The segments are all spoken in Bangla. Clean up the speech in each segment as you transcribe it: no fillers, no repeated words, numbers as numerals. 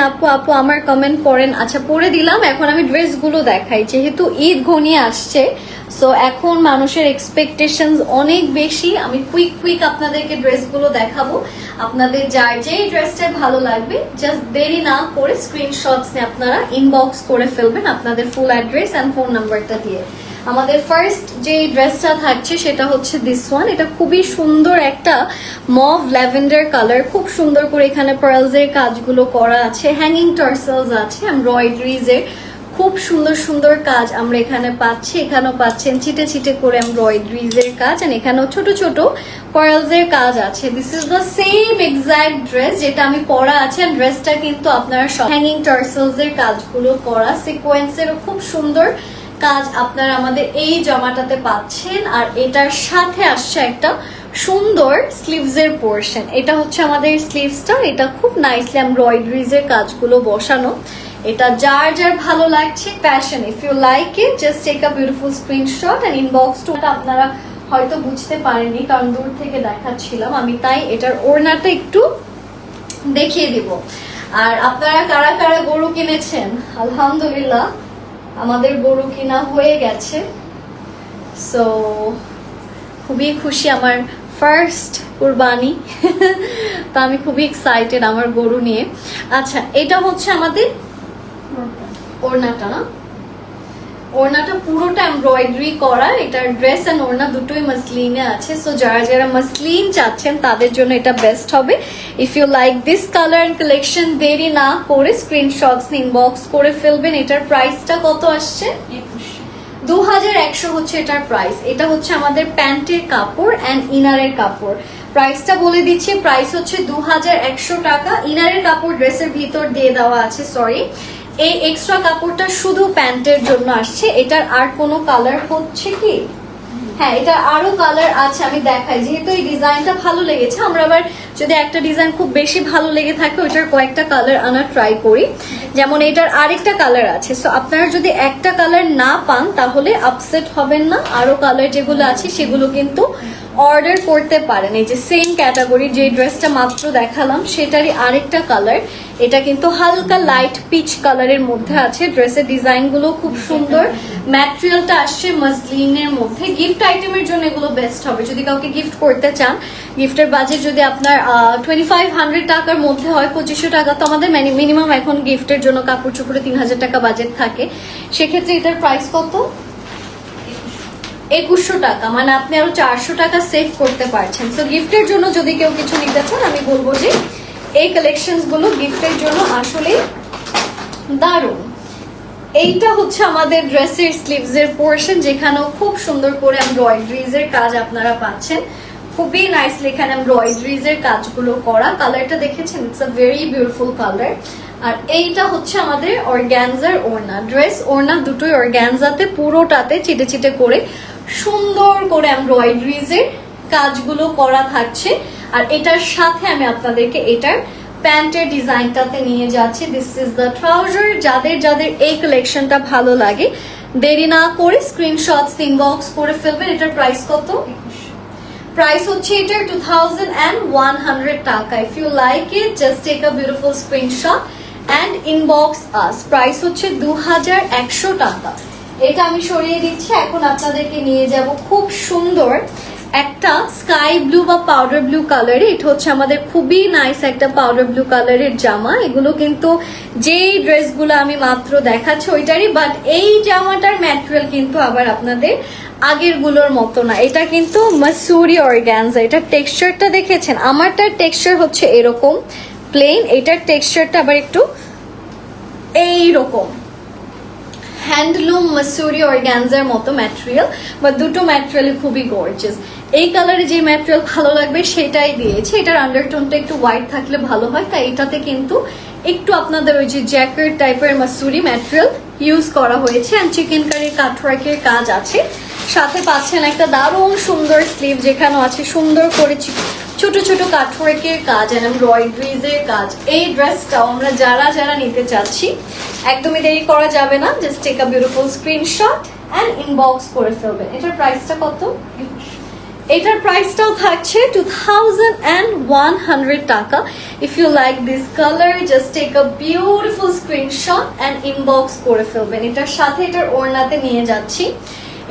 আপু আপু আমার কমেন্ট পড়েন। আচ্ছা পড়ে দিলাম। এখন আমি ড্রেসগুলো দেখাই, যেহেতু ঈদ ঘনিয়ে আসছে, সো এখন মানুষের এক্সপেকটেশনস অনেক বেশি। আমি কুইক আপনাদেরকে ড্রেসগুলো দেখাবো। আপনাদের যার যেই ড্রেসটা ভালো লাগবে জাস্ট দেরি না করে স্ক্রিনশটস নিয়ে আপনারা ইনবক্স করে ফেলবেন আপনাদের ফুল অ্যাড্রেস অ্যান্ড ফোন নাম্বারটা দিয়ে। আমাদের ফার্স্ট যে ড্রেসটা থাকছে সেটা হচ্ছে দিস ওয়ান। এটা খুবই সুন্দর একটা মভ ল্যাভেন্ডার কালার, খুব সুন্দর করে এখানে পার্লসের কাজগুলো করা আছে, হ্যাঙ্গিং টার্সেলস আছে, এমব্রয়ডারিজের খুব সুন্দর সুন্দর কাজ আমরা এখানে পাচ্ছি। এখানেও পাচ্ছেন চিটে চিটে করে এমব্রয়ডারিজের কাজ, আর এখানেও ছোট ছোট পার্লসের কাজ আছে। This is the same exact dress যেটা আমি পরা আছে। ড্রেসটা কিন্তু আপনারা হ্যাঙ্গিং টার্সেলস এর কাজগুলো করা, সিকোয়েন্সেরও খুব সুন্দর কাজ আপনারা আমাদের এই জামাটাতে পাচ্ছেন। আর এটার সাথে আসছে একটা সুন্দর স্লিভস এর পোর্শন। এটা হচ্ছে আমাদের স্লিভসটা, এটা খুব নাইসলি এমব্রয়ডারিজ এর কাজগুলো বসানো। এটা যার যার ভালো লাগছে fashion, if you like it just take a beautiful screenshot and inbox to. আপনারা হয়তো বুঝতে পারেননি কারণ দূর থেকে দেখাচ্ছিলাম আমি, তাই এটার ওড়নাটা একটু দেখিয়ে দিব। আর আপনারা কারা কারা গরু কিনেছেন? আলহামদুলিল্লাহ আমাদের গরু কিনা হয়ে গেছে, সো খুবই খুশি। আমার ফার্স্ট কুরবানি তো আমি খুবই এক্সাইটেড আমার গরু নিয়ে। আচ্ছা এটা হচ্ছে আমাদের ওড়নাটা, না ওড়নাটা পুরোটা এমব্রয়ডারি করা। এটার ড্রেস এন্ড ওড়না দুটোই মাসলিনে আছে, সো যারা যারা মাসলিন চাচ্ছেন তাদের জন্য এটা বেস্ট হবে। If you like this colour and collection দেরি না করে স্ক্রিনশটস ইনবক্স করে ফেলবেন। এটার প্রাইসটা কত আসছে? 2100 হচ্ছে এটার প্রাইস। এটা হচ্ছে আমাদের প্যান্টের কাপড় এন্ড ইনারের কাপড়। প্রাইসটা বলে দিচ্ছি, প্রাইস হচ্ছে 2100 টাকা। ইনারের কাপড় ড্রেসের ভিতর দিয়ে দেওয়া আছে, সরি এই এক্সট্রা কাপড়টা শুধু প্যান্টের জন্য আসছে। এটার আর কোনো কালার হচ্ছে কি? হ্যাঁ এটা আরো কালার আছে, আমি দেখাই। যেহেতু এই ডিজাইনটা ভালো লেগেছে, আমরা আবার যদি একটা ডিজাইন খুব বেশি ভালো লেগে থাকে ওইটার কয়েকটা কালার আনার ট্রাই করি। যেমন এটার আরেকটা কালার আছে, সো আপনারা যদি একটা কালার না পান তাহলে আপসেট হবেন না। আরো কালার যেগুলো আছে সেগুলো কিন্তু অর্ডার করতে পারেন। এই যে সেম ক্যাটাগরি যে ড্রেসটা মাত্র দেখালাম সেটারই আরেকটা কালার। এটা কিন্তু হালকা লাইট পিচ কালারের মধ্যে আছে। ড্রেসের ডিজাইন গুলো খুব সুন্দর। ম্যাটেরিয়ালটা আসছে মাসলিনের মধ্যে। গিফট আইটেমের জন্য এগুলো বেস্ট হবে যদি কাউকে গিফট করতে চান। গিফটের বাজেট যদি আপনার 2500 টাকার মধ্যে হয়, 2500 টাকা তো আমাদের মিনিমাম এখন গিফটের জন্য কাপড় চোপড়ে 3000 টাকা বাজেট থাকে। সেক্ষেত্রে এটার প্রাইস কত? 2100 টাকা, মানে আপনি আরো 400 টাকা সেভ করতে পারছেন। সো গিফটের জন্য যদি কেউ কিছু নিতে চান আমি বলবো যে এই কালেকশনস গুলো গিফটের জন্য আসলে দারুণ। এইটা হচ্ছে আমাদের ড্রেসের স্লিভস এর পোর্শন, যেখানেও খুব সুন্দর করে এমব্রয়ডারিজ এর কাজ আপনারা পাচ্ছেন। খুবই নাইসলি এখানে এমব্রয়ডারিজ এর কাজগুলো করা। কালারটা দেখেছেন, it's a very beautiful colour. আর এইটা হচ্ছে আমাদের অর্গানজার ওড়না। ড্রেস ওড়না দুটোই অর্গানজাতে পুরোটাতে চিটে চিটে করে সুন্দর করে এমব্রয়ডারিজ এর কাজগুলো করা থাকছে। আর এটার সাথে আমি আপনাদেরকে এটার প্যান্টের ডিজাইনটাতে নিয়ে যাচ্ছি। This is the trouser. যাদের যাদের এই কালেকশনটা ভালো লাগে দেরি না করে স্ক্রিনশটস ইনবক্স করে ফেলবেন। এটার প্রাইস কত? প্রাইস হচ্ছে এটার 2100 টাকা। If you like it just take a beautiful screenshot and inbox us. Price হচ্ছে 2100 টাকা। এটা আমি সরিয়ে দিচ্ছি। এখন আপনাদেরকে নিয়ে যাব খুব সুন্দর একটা স্কাই ব্লু বা পাউডার ব্লু কালারে। এটা হচ্ছে আমাদের খুবই নাইস একটা পাউডার ব্লু কালারের জামা। এগুলো কিন্তু যেই ড্রেসগুলো আমি মাত্র দেখাচ্ছি ওইটারই, বাট এই জামাটার ম্যাটেরিয়াল কিন্তু আবার আপনাদের আগের গুলোর মতো না। এটা কিন্তু মাসুরি অর্গানজা। এটার টেক্সচারটা দেখেছেন? আমারটার টেক্সচার হচ্ছে এরকম প্লেন, এটার টেক্সচারটা আবার একটু এইরকম হ্যান্ডলুম মাসুরি অর্গানজার মতো ম্যাটেরিয়াল, বা দুটো ম্যাটেরিয়াল খুবই গর্জিয়াস। এই কালারে যে ম্যাটেরিয়াল ভালো লাগবে সেটাই দিয়েছে। এটার আন্ডারটোনটা একটু হোয়াইট থাকলে ভালো হয়, তাই এটাতে কিন্তু একটু আপনাদের ওই যে জ্যাকেট টাইপের মাসুরি ম্যাটেরিয়াল ইউজ করা হয়েছে। অ্যান্ড চিকেন কারির কাটওয়ার্কের কাজ আছে। সাথে পাচ্ছেন একটা দারুণ সুন্দর স্লিভ, যেখানে আছে সুন্দর করে ছোট ছোট কাটওয়ার্কের কাজ এন্ড এমব্রয়ডারিজ এর কাজ। এই ড্রেসটাও আমরা যারা যারা নিতে চাচ্ছি একদমই দেরি করা যাবে না, just take a beautiful screenshot and inbox করে ফেলবেন। এটার প্রাইসটা কত? এটার প্রাইসটাও থাকছে 2100 টাকা। If you like this colour just take a beautiful screenshot and inbox করে ফেলবেন। এটার সাথে এটার ওড়নাতে নিয়ে যাচ্ছি।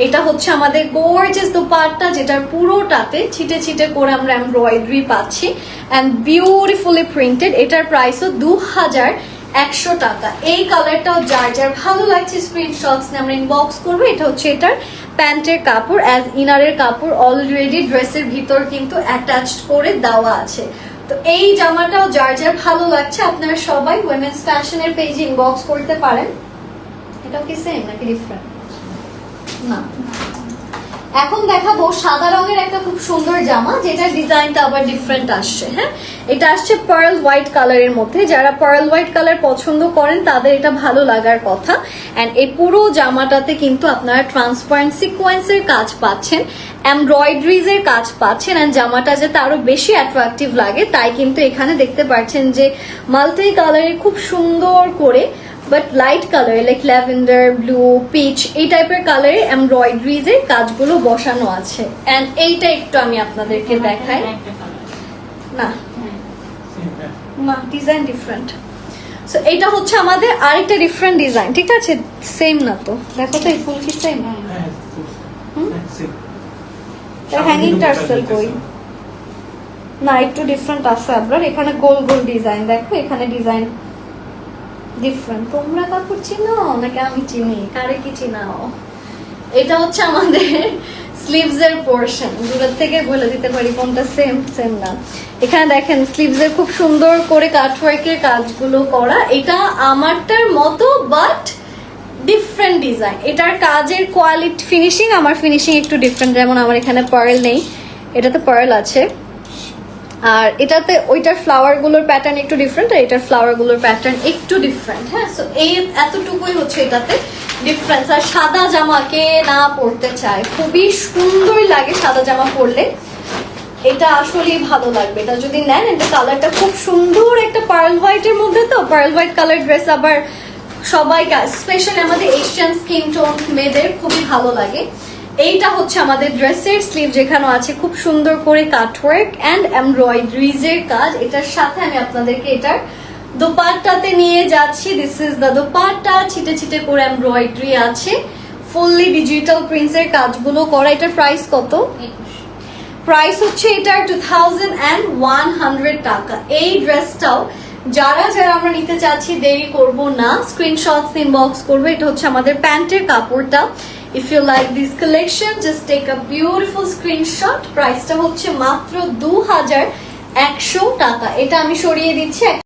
এটা হচ্ছে আমাদের গর্জিয়াস দোপাট্টা, যেটার পুরোটাতে ছিটে ছিটে করে আমরা এমব্রয়ডারি পাচ্ছি অ্যান্ড বিউটিফুলি প্রিন্টেড। এটার প্রাইসও 2100 টাকা। এই কালারটাও যার যার ভালো লাগছে স্ক্রিনশটস নিয়ে আমরা ইনবক্স করবো। এটা হচ্ছে এটার প্যান্টের কাপড়, অ্যাজ ইনারের কাপড় অলরেডি ড্রেসের ভিতর কিন্তু অ্যাটাচড করে দেওয়া আছে। তো এই জামাটাও যার যার ভালো লাগছে আপনারা সবাই উইমেন্স ফ্যাশনের পেজে ইনবক্স করতে পারেন। এটাও কি সেম নাকি ডিফারেন্ট? না। এখন দেখাবো সাদা রঙের একটা খুব সুন্দর জামা, যেটার ডিজাইনটা আবার ডিফারেন্ট আসছে। হ্যাঁ, এটা আসছে পার্ল হোয়াইট কালারের মধ্যে। যারা পার্ল হোয়াইট কালার পছন্দ করেন তাদের এটা ভালো লাগার কথা। অ্যান্ড এই পুরো জামাটাতে কিন্তু আপনারা ট্রান্সপারেন্ট সিকোয়েন্সের কাজ পাচ্ছেন, এমব্রয়ডারিজ এর কাজ পাচ্ছেন। অ্যান্ড জামাটা যাতে আরো বেশি অ্যাট্রাকটিভ লাগে তাই কিন্তু এখানে দেখতে পাচ্ছেন যে মাল্টি কালারের খুব সুন্দর করে but light colour like lavender, blue, peach এই টাইপের কালারে এমব্রয়ডারিজ এর কাজগুলো বসানো আছে। এন্ড এইটা একটু আমি আপনাদেরকে দেখাই। না না, ডিজাইন ডিফারেন্ট। সো এটা হচ্ছে আমাদের আরেকটা ডিফারেন্ট ডিজাইন, ঠিক আছে? সেম না তো, দেখো তো এই ফুল কি সেম? হ্যাঙ্গিং টার্সেল কই? না, একটু ডিফারেন্ট আছে আপনার। এখানে গোল গোল ডিজাইন, দেখো এখানে ডিজাইন ডিফারেন্ট। তোমরা কাপড় চিনো নাকি আমি চিনি? কারে কি চিনাও? এটা হচ্ছে আমাদের স্লিভস এর পোরশন। দূরের থেকে বলে দিতে পারি কোনটা সেম সেম না। এখানে দেখেন স্লিভস এর খুব সুন্দর করে কাটওয়ার্কের কাজগুলো করা। এটা আমারটার মতো বাট ডিফারেন্ট ডিজাইন। এটার কাজের কোয়ালিটি ফিনিশিং, আমার ফিনিশিং একটু ডিফারেন্ট। যেমন আমার এখানে পার্ল নেই, এটাতে পার্ল আছে। আর এটাতে ওইটার ফ্লাওয়ার গুলোর প্যাটার্ন একটু ডিফারেন্ট, আর এটার ফ্লাওয়ার গুলোর প্যাটার্ন একটু ডিফারেন্ট। হ্যাঁ, সো এই এতটুকুই হচ্ছে এটাতে ডিফারেন্স। আর সাদা জামা কে না পরতে চায়, খুবই সুন্দর লাগে সাদা জামা পরলে। এটা আসলেই ভালো লাগবে। এটা যদি নেন, এটা কালারটা খুব সুন্দর, একটা পার্ল হোয়াইটের মধ্যে। তো পার্ল হোয়াইট কালার ড্রেস আবার সবাই, স্পেশালি আমাদের এশিয়ান স্কিন টোন মেয়েদের খুবই ভালো লাগে। এইটা হচ্ছে আমাদের ড্রেসের স্লিভ, যেখানে আছে খুব সুন্দর করে কাটওয়ার্ক অ্যান্ড এমব্রয়ডারিজ এর কাজ। এটার সাথে আমি আপনাদেরকে এটার দোপাট্টাতে নিয়ে যাচ্ছি। দিস ইজ দ্য দোপাট্টা, ছিটে ছিটে করে এমব্রয়ডারি আছে, ফুললি ডিজিটাল প্রিন্টস এর কাজগুলো করা। এটার প্রাইস কত? প্রাইস হচ্ছে এটার 2100 টাকা। এই ড্রেসটাও যারা যারা আমরা নিতে চাচ্ছি দেরি করব না, স্ক্রিনশটস ইনবক্স করবো। এটা হচ্ছে আমাদের প্যান্টের কাপড়টা। If you like this collection, just take a beautiful screenshot. প্রাইসটা হচ্ছে মাত্র 2100 টাকা। এটা আমি সরিয়ে দিচ্ছি।